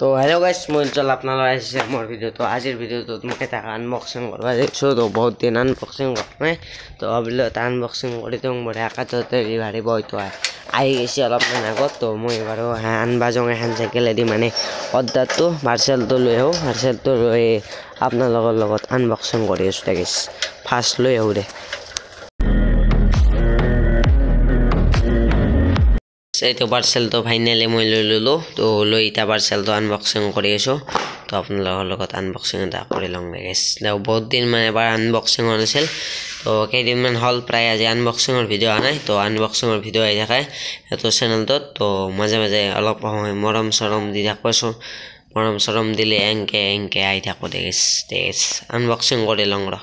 তো hello guys মই চল আপোনালোক আহিছে মোৰ ভিডিও তো আজিৰ ভিডিওটো মোক এটা আনবক্সিং কৰবা যাইছো তো বহুত দিন আনবক্সিং কৰা নাই তো ভাবিলো এটা আনবক্সিং কৰি দিওঁ বঢ়িয়া কাটতে ৰিভাৰি বয়টো আহি গৈছে অলপমান আগত তো মই বাৰু আনবা যাওঁ এখন চাইকেলেদি মানে অৰ্ডাৰটো পাৰ্চেলটো লৈ আহোঁ পাৰ্চেলটো লৈ আপোনালোকৰ লগত আনবক্সিং কৰি আছোঁ গাইস ফাৰ্ষ্ট লৈ আহোঁ দে এইটো পাৰ্চেলটো ফাইনেলি মই লৈ ললো তো লৈ এটা পাৰ্চেলটো আনবক্সিং কৰি আছো তো আপোনালোকৰ লগত আনবক্সিং এটা কৰি লওঁ গাইস বহুত দিন মানে এবাৰ আনবক্সিং হৈছিল তো কেইদিনমান হল প্ৰায় আজি আনবক্সিঙৰ ভিডিও আহা নাই তো আনবক্সিঙৰ ভিডিও আহি থাকে এটো চেনেলটোত তো মাজে মাজে অলপ মৰম চৰম দি থাকবছো মৰম চৰম দিলে এংকে আহি থাকো গাইস আনবক্সিং কৰি লওঁ ৰ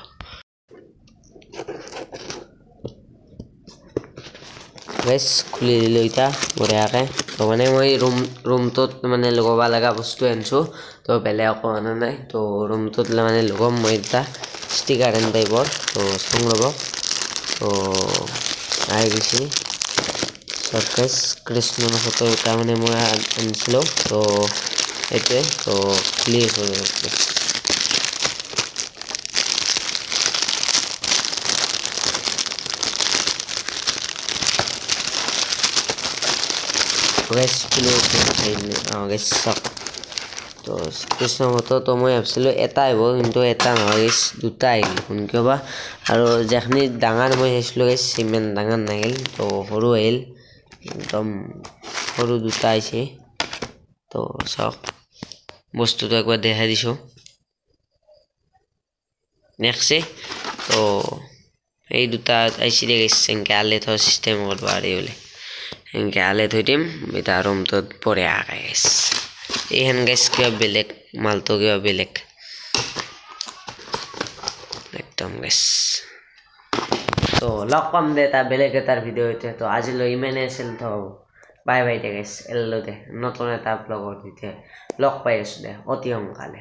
গাইস খুলি দিলো এটা বঢ়িয়াকে তো মানে মই ৰুমটোত মানে লগাব লগা বস্তু আনছো তো বেলে একো আনা নাই তো ৰুমটোত মানে লগাম মই এটা ষ্টিকাৰ এন টাইপৰ তো সং লব তো আই গৈছি গাইস কৃষ্ণৰ ফটো এটা মানে মই আনছিলো তো এতে তো খুলি আছো গাইস গাইস তো কৃষ্ণ ফটো তো মই ভাবছিলো এটা আহিব কিন্তু এটা নহয় গাইস দুটা আহিল কিয়বা আৰু যেখনি ডাঙৰ মই চাইছিলো গাইস সিমান ডাঙৰ নাহিল তো সৰু আহিল একদম সৰু দুটা আহিছে তো চাওক বস্তুটো একবাৰ দেখাই দিছো নেক্সট তো এই দুটা আহিছে গাইস এনকে আলে থোৱা সিস্টেম কৰিব পাৰি বলে এনকে আলে থৈ দিম এটা ৰুমটোত বঢ়িয়া গাইস এইহেন গাইস কিবা বেলেগ মালটো কিবা বেলেগ একদম গাইস তো লগ পাম দে এটা বেলেগ এটাৰ ভিডিও এটা তো আজিলৈ ইমানে আছিল তো বাই বাই দে গাইস এল্লো দে নতুন এটা ব্লগৰ ভিডিও লগ পাই আছো দে অতি সোনকালে